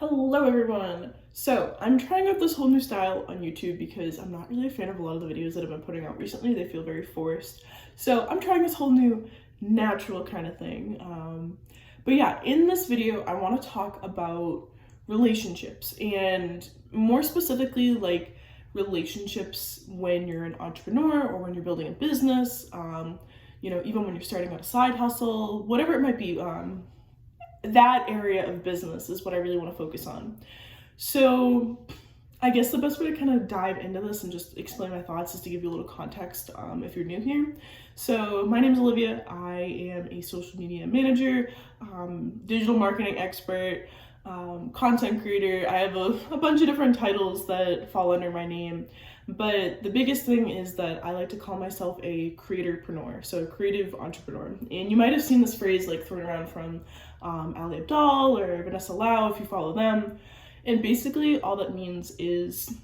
Hello everyone! So I'm trying out this whole new style on YouTube because I'm not really a fan of a lot of the videos that I've been putting out recently. They feel very forced. So I'm trying this whole new natural kind of thing. But yeah, in this video I want to talk about relationships, and more specifically like relationships when you're an entrepreneur or when you're building a business, even when you're starting out a side hustle, whatever it might be. That area of business is what I really want to focus on. So I guess the best way to kind of dive into this and just explain my thoughts is to give you a little context if you're new here. So my name is Olivia. I am a social media manager, digital marketing expert, content creator. I have a bunch of different titles that fall under my name. But the biggest thing is that I like to call myself a creatorpreneur, so a creative entrepreneur. And you might have seen this phrase like thrown around from Ali Abdaal or Vanessa Lau if you follow them. And basically all that means is,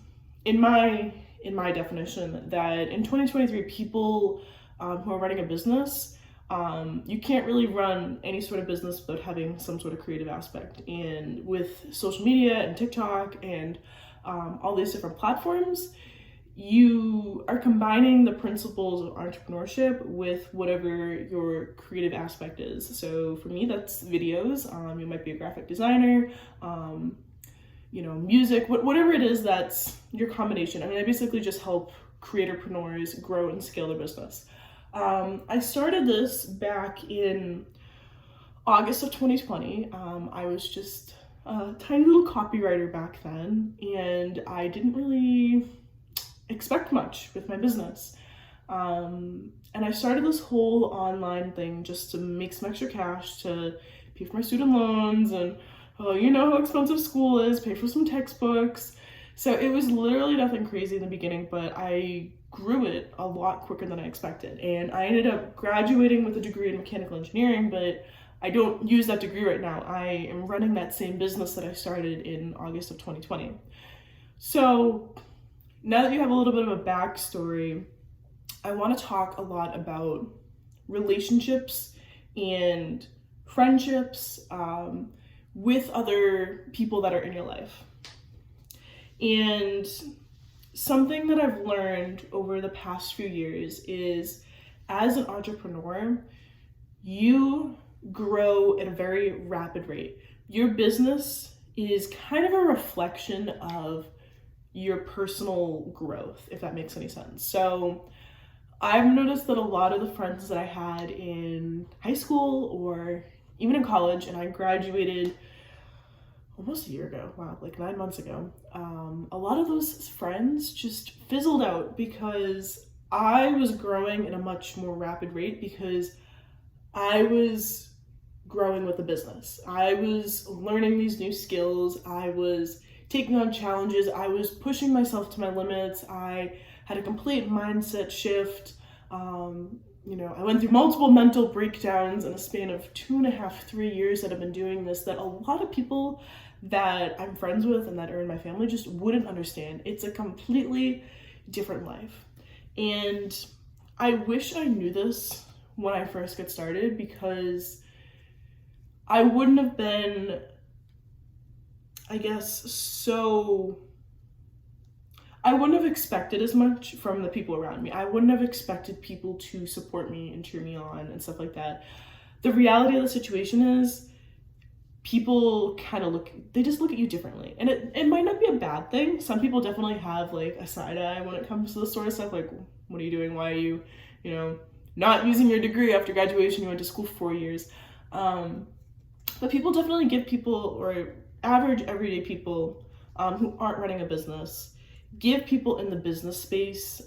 in my definition, that in 2023 people who are running a business, you can't really run any sort of business without having some sort of creative aspect. And with social media and TikTok and all these different platforms, you are combining the principles of entrepreneurship with whatever your creative aspect is. So for me, that's videos. You might be a graphic designer, music, whatever it is that's your combination. I mean, I basically just help creatorpreneurs grow and scale their business. I started this back in August of 2020. I was just a tiny little copywriter back then, and I didn't really expect much with my business. And I started this whole online thing just to make some extra cash to pay for my student loans and, how expensive school is, pay for some textbooks. So it was literally nothing crazy in the beginning, but I grew it a lot quicker than I expected. And I ended up graduating with a degree in mechanical engineering, but I don't use that degree right now. I am running that same business that I started in August of 2020. So now that you have a little bit of a backstory, I want to talk a lot about relationships and friendships with other people that are in your life. And something that I've learned over the past few years is, as an entrepreneur, you grow at a very rapid rate. Your business is kind of a reflection of your personal growth, if that makes any sense. So I've noticed that a lot of the friends that I had in high school or even in college, and I graduated almost a year ago, like 9 months ago, a lot of those friends just fizzled out because I was growing at a much more rapid rate because I was growing with the business. I was learning these new skills. I was taking on challenges. I was pushing myself to my limits. I had a complete mindset shift. I went through multiple mental breakdowns in a span of 2.5, 3 years that I've been doing this, that a lot of people that I'm friends with and that are in my family just wouldn't understand. It's a completely different life. And I wish I knew this when I first got started, because I wouldn't have been, I wouldn't have expected as much from the people around me. I wouldn't have expected people to support me and cheer me on and stuff like that. The reality of the situation is people kind of they just look at you differently. And it might not be a bad thing. Some people definitely have like a side eye when it comes to this sort of stuff. Like, what are you doing? Why are you, not using your degree after graduation? You went to school for 4 years. But people definitely give people, or average everyday people who aren't running a business, give people in the business space,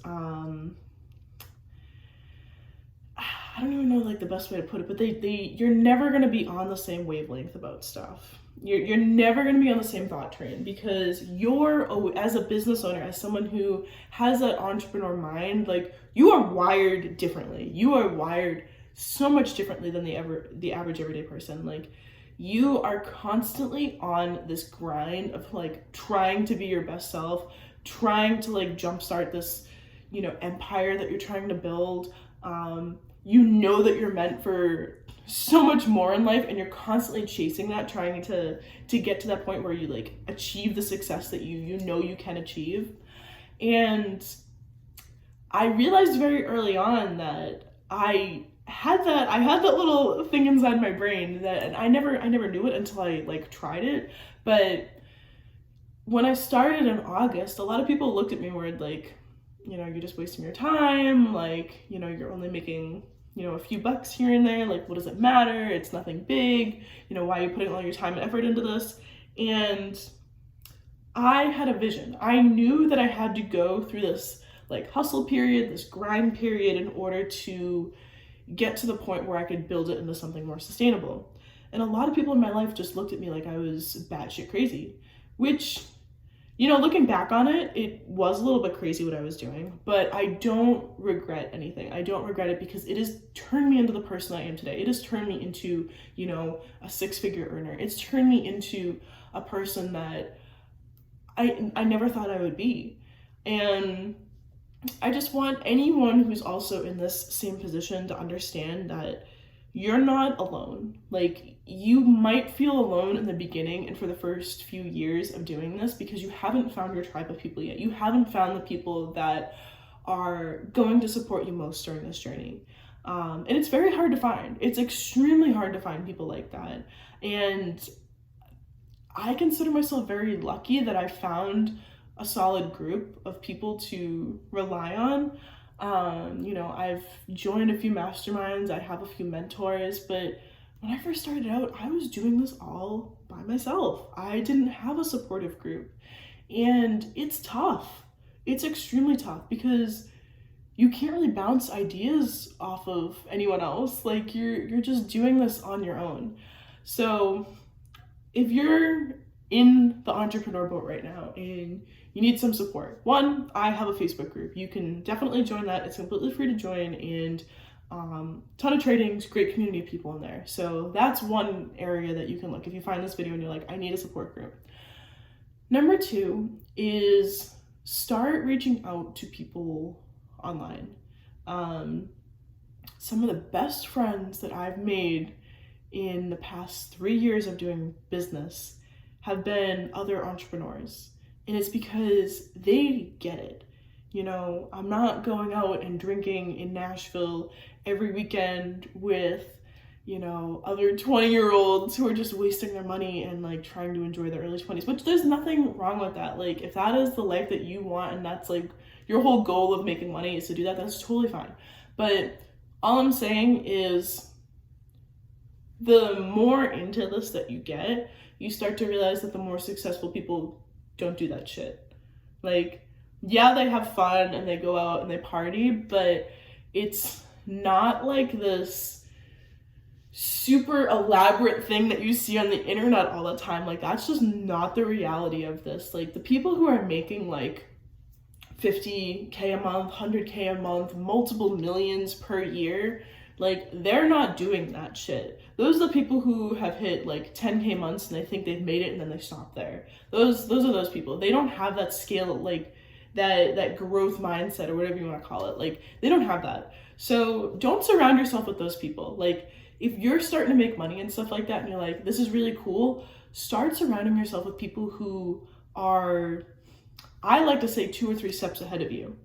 I don't even know like the best way to put it, but you're never going to be on the same wavelength about stuff. You're never going to be on the same thought train, because as a business owner, as someone who has that entrepreneur mind, like, you are wired differently. You are wired so much differently than the average everyday person. Like, you are constantly on this grind of like trying to be your best self, trying to like jumpstart this, empire that you're trying to build. That you're meant for so much more in life, and you're constantly chasing that, trying to get to that point where you like achieve the success that you know you can achieve. And I realized very early on that I had that little thing inside my brain that, and I never knew it until I like tried it. But when I started in August, a lot of people looked at me weird, like, you know, you're just wasting your time, like, you know, you're only making, you know, a few bucks here and there, like, what does it matter? It's nothing big, you know, why are you putting all your time and effort into this? And I had a vision. I knew that I had to go through this like hustle period, this grind period, in order to get to the point where I could build it into something more sustainable. And a lot of people in my life just looked at me like I was batshit crazy, which, you know, looking back on it, it was a little bit crazy what I was doing, but I don't regret anything. I don't regret it because it has turned me into the person I am today. It has turned me into, you know, a six-figure earner. It's turned me into a person that I never thought I would be. And I just want anyone who's also in this same position to understand that you're not alone. Like, you might feel alone in the beginning and for the first few years of doing this because you haven't found your tribe of people yet. You haven't found the people that are going to support you most during this journey. And it's very hard to find. It's extremely hard to find people like that. And I consider myself very lucky that I found a solid group of people to rely on. You know, I've joined a few masterminds, I have a few mentors, but when I first started out, I was doing this all by myself. I didn't have a supportive group. And it's tough. It's extremely tough because you can't really bounce ideas off of anyone else. Like, you're just doing this on your own. So if you're in the entrepreneur boat right now and you need some support, one, I have a Facebook group. You can definitely join that. It's completely free to join, and ton of trainings, great community of people in there. So that's one area that you can look if you find this video and you're like, I need a support group. Number two is start reaching out to people online. Some of the best friends that I've made in the past 3 years of doing business have been other entrepreneurs. And it's because they get it. You know, I'm not going out and drinking in Nashville every weekend with, you know, other 20-year-olds who are just wasting their money and like trying to enjoy their early 20s, which there's nothing wrong with that. Like, if that is the life that you want and that's like your whole goal of making money is to do that, that's totally fine. But all I'm saying is, the more into this that you get, you start to realize that the more successful people don't do that shit. Like, yeah, they have fun and they go out and they party, but it's not like this super elaborate thing that you see on the internet all the time. Like, that's just not the reality of this. Like, the people who are making like $50K a month, $100K a month, multiple millions per year, like, they're not doing that shit. Those are the people who have hit like 10K months and they think they've made it and then they stop there. Those are those people. They don't have that scale, like that growth mindset or whatever you want to call it. Like, they don't have that. So don't surround yourself with those people. Like, if you're starting to make money and stuff like that and you're like, this is really cool, start surrounding yourself with people who are, I like to say, 2 or 3 steps ahead of you,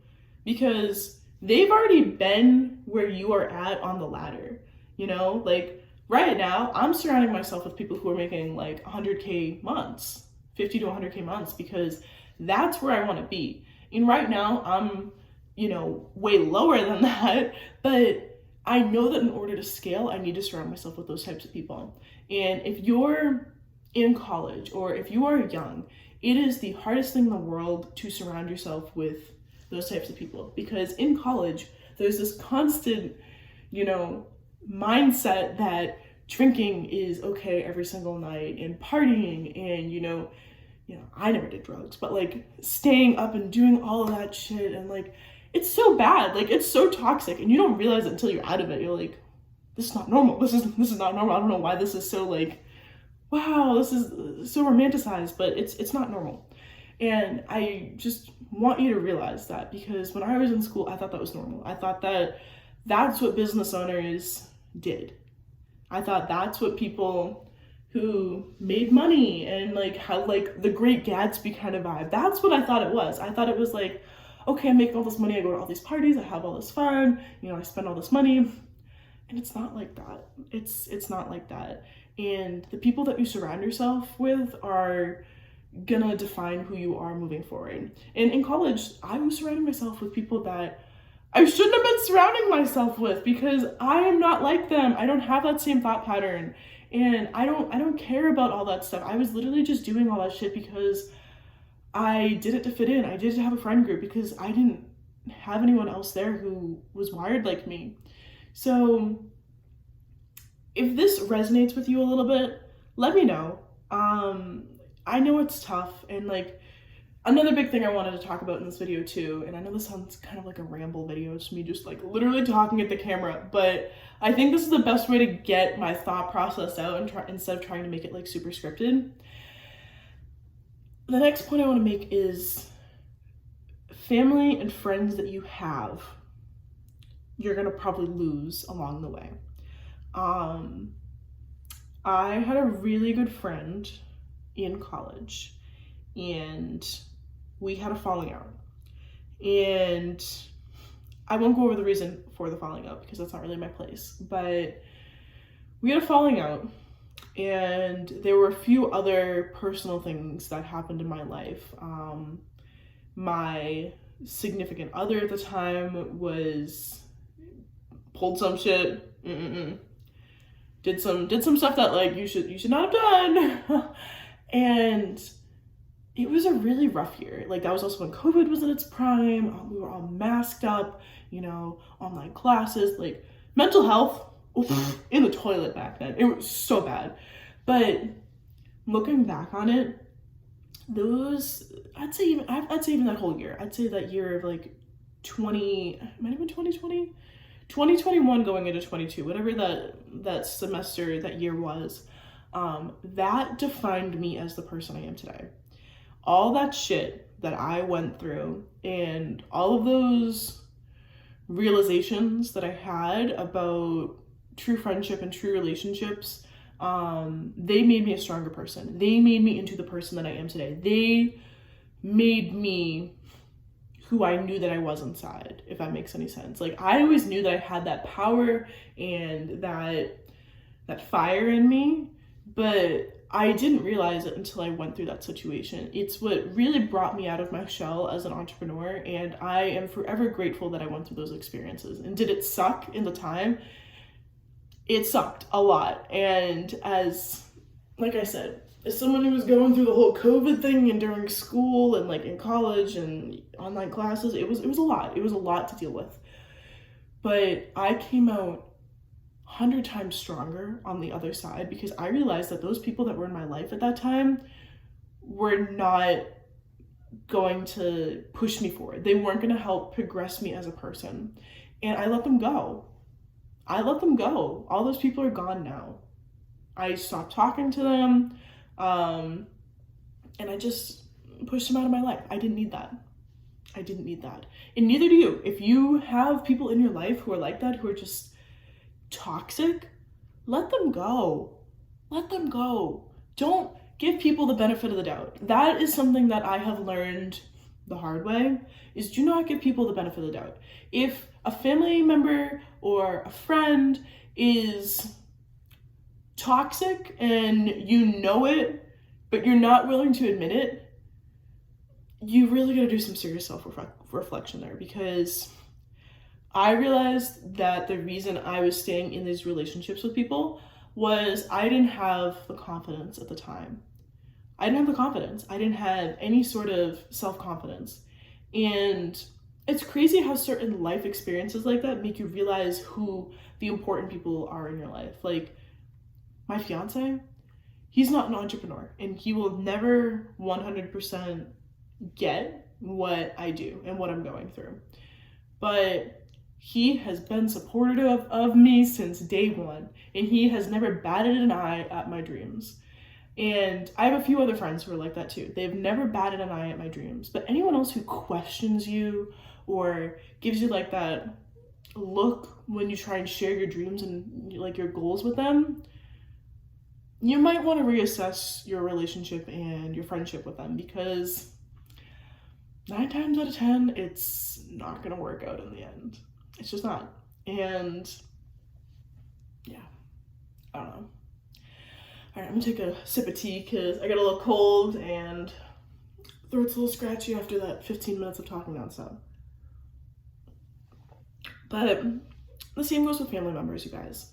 because they've already been where you are at on the ladder. You know, like right now, I'm surrounding myself with people who are making like 100K months, 50 to 100K months, because that's where I want to be. And right now, I'm, you know, way lower than that, but I know that in order to scale, I need to surround myself with those types of people. And if you're in college or if you are young, it is the hardest thing in the world to surround yourself with those types of people, because in college, there's this constant, you know, mindset that drinking is okay every single night and partying and, you know, I never did drugs, but like staying up and doing all of that shit, and like, it's so bad. Like, it's so toxic, and you don't realize it until you're out of it. You're like, this is not normal. This is not normal. I don't know why this is so like, wow, this is so romanticized, but it's not normal. And I just want you to realize that, because when I was in school, I thought that was normal. I thought that that's what business owners did. I thought that's what people who made money and like had like the Great Gatsby kind of vibe, that's what I thought it was. I thought it was like, okay, I'm making all this money, I go to all these parties, I have all this fun, you know, I spend all this money. And it's not like that. It's not like that. And the people that you surround yourself with are gonna define who you are moving forward. And in college, I was surrounding myself with people that I shouldn't have been surrounding myself with, because I am not like them. I don't have that same thought pattern. And I don't care about all that stuff. I was literally just doing all that shit because I did it to fit in. I did it to have a friend group because I didn't have anyone else there who was wired like me. So if this resonates with you a little bit, let me know. I know it's tough, and like another big thing I wanted to talk about in this video too, and I know this sounds kind of like a ramble video, it's me just like literally talking at the camera, but I think this is the best way to get my thought process out and instead of trying to make it like super scripted. The next point I want to make is family and friends that you have, you're gonna probably lose along the way. I had a really good friend in college, and we had a falling out. And I won't go over the reason for the falling out because that's not really my place, but we had a falling out, and there were a few other personal things that happened in my life. My significant other at the time pulled some shit, did some stuff that like you should not have done. And it was a really rough year. Like that was also when COVID was in its prime. We were all masked up, you know, online classes, like mental health in the toilet back then. It was so bad. But looking back on it, I'd say even that whole year. I'd say that year of like 2021 going into 22, whatever that semester, that year was, that defined me as the person I am today. All that shit that I went through and all of those realizations that I had about true friendship and true relationships, they made me a stronger person. They made me into the person that I am today. They made me who I knew that I was inside, if that makes any sense. Like I always knew that I had that power and that fire in me, but I didn't realize it until I went through that situation. It's what really brought me out of my shell as an entrepreneur, and I am forever grateful that I went through those experiences. And did it suck in the time? It sucked a lot. And like I said, as someone who was going through the whole COVID thing and during school and like in college and online classes, it was a lot. It was a lot to deal with. But I came out 100 times stronger on the other side, because I realized that those people that were in my life at that time were not going to push me forward. They weren't going to help progress me as a person. And I let them go. All those people are gone now. I stopped talking to them. And I just pushed them out of my life. I didn't need that. And neither do you. If you have people in your life who are like that, who are just toxic, let them go. Don't give people the benefit of the doubt. That is something that I have learned the hard way, is do not give people the benefit of the doubt. If a family member or a friend is toxic and you know it, but you're not willing to admit it, you really gotta do some serious self-reflection there, because I realized that the reason I was staying in these relationships with people was I didn't have the confidence at the time. I didn't have any sort of self-confidence. And it's crazy how certain life experiences like that make you realize who the important people are in your life. Like my fiance, he's not an entrepreneur, and he will never 100% get what I do and what I'm going through. But he has been supportive of me since day one, and he has never batted an eye at my dreams. And I have a few other friends who are like that too. They've never batted an eye at my dreams. But anyone else who questions you or gives you like that look when you try and share your dreams and like your goals with them, you might want to reassess your relationship and your friendship with them, because 9 times out of 10, it's not going to work out in the end. It's just not. And yeah, I don't know. All right, I'm gonna take a sip of tea because I got a little cold and throat's a little scratchy after that 15 minutes of talking nonstop. But the same goes with family members, you guys.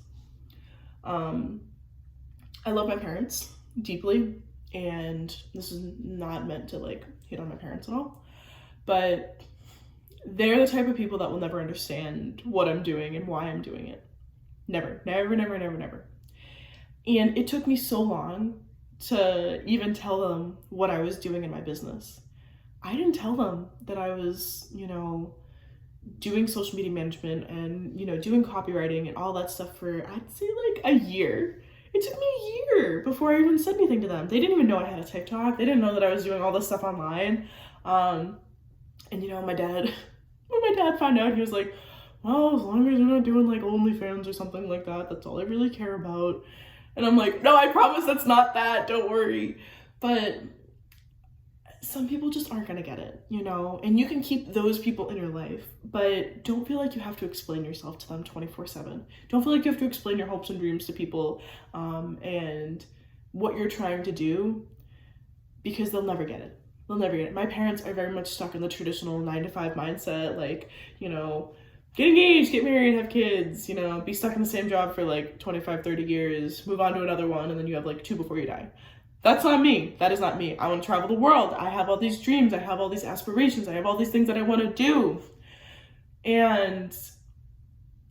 I love my parents deeply, and this is not meant to like hit on my parents at all, but they're the type of people that will never understand what I'm doing and why I'm doing it. Never, never, never, never, never. And it took me so long to even tell them what I was doing in my business. I didn't tell them that I was, doing social media management and, doing copywriting and all that stuff for, I'd say like a year. It took me a year before I even said anything to them. They didn't even know I had a TikTok. They didn't know that I was doing all this stuff online. And my dad, when my dad found out, he was like, well, as long as you're not doing like OnlyFans or something like that, that's all I really care about. And I'm like, no, I promise that's not that, don't worry. But some people just aren't gonna get it, and you can keep those people in your life, but don't feel like you have to explain yourself to them 24/7. Don't feel like you have to explain your hopes and dreams to people, and what you're trying to do, because they'll never get it. They'll never get it. My parents are very much stuck in the traditional 9-to-5 mindset, like, get engaged, get married, have kids, be stuck in the same job for like 25, 30 years, move on to another one, and then you have like 2 before you die. That's not me. That is not me. I want to travel the world. I have all these dreams. I have all these aspirations. I have all these things that I want to do. And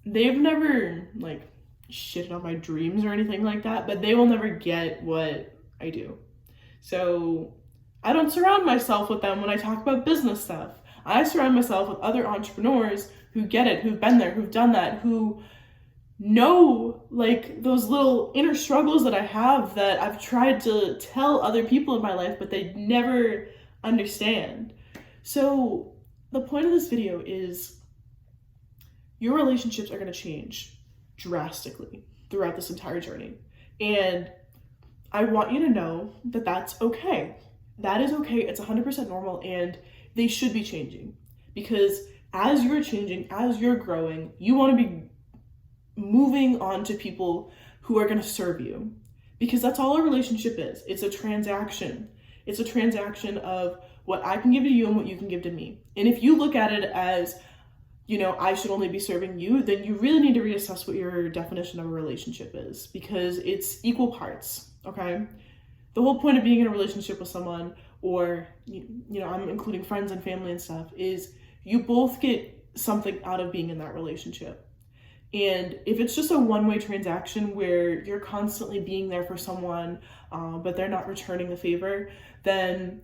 they've never like shitted on my dreams or anything like that, but they will never get what I do. So I don't surround myself with them when I talk about business stuff. I surround myself with other entrepreneurs who get it, who've been there, who've done that, who know like those little inner struggles that I have that I've tried to tell other people in my life, but they never understand. So the point of this video is your relationships are going to change drastically throughout this entire journey. And I want you to know that that's okay. That is okay. It's 100% normal, and they should be changing, because as you're changing, as you're growing, you want to be moving on to people who are going to serve you, because that's all a relationship is. It's a transaction. It's a transaction of what I can give to you and what you can give to me. And if you look at it as, I should only be serving you, then you really need to reassess what your definition of a relationship is, because it's equal parts, okay? The whole point of being in a relationship with someone, or, I'm including friends and family and stuff, is you both get something out of being in that relationship. And if it's just a one-way transaction where you're constantly being there for someone, but they're not returning the favor, then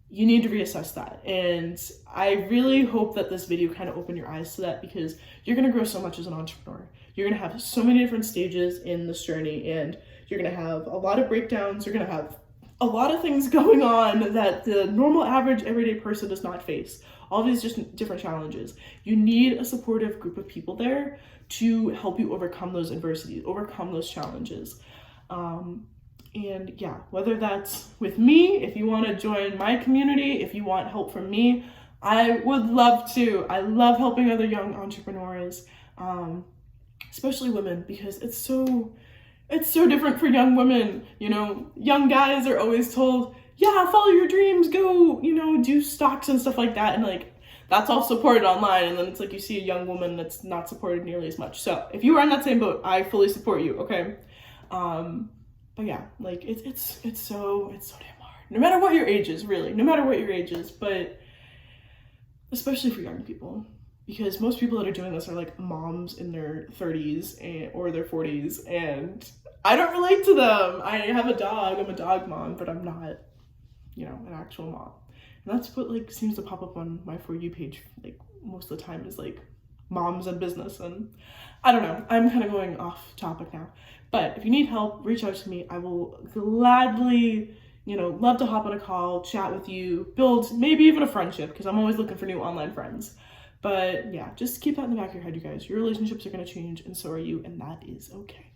you need to reassess that. And I really hope that this video kind of opened your eyes to that, because you're going to grow so much as an entrepreneur. You're going to have so many different stages in this journey, and you're going to have a lot of breakdowns. You're going to have a lot of things going on that the normal, average, everyday person does not face. All these just different challenges. You need a supportive group of people there to help you overcome those adversities, overcome those challenges. And yeah, whether that's with me, if you want to join my community, if you want help from me, I would love to. I love helping other young entrepreneurs, especially women, because it's so different for young women. Young guys are always told, yeah, follow your dreams, go, do stocks and stuff like that. And like, that's all supported online. And then it's like, you see a young woman that's not supported nearly as much. So if you are in that same boat, I fully support you. Okay. But yeah, like it's so damn hard, no matter what your age is, really, no matter what your age is, but especially for young people, because most people that are doing this are like moms in their 30s or their 40s, and I don't relate to them. I have a dog, I'm a dog mom, but I'm not, an actual mom. And that's what like seems to pop up on my For You page like most of the time, is like moms and business. And I don't know, I'm kind of going off topic now, but if you need help, reach out to me. I will gladly, love to hop on a call, chat with you, build maybe even a friendship, because I'm always looking for new online friends. But yeah, just keep that in the back of your head, you guys. Your relationships are going to change, and so are you, and that is okay.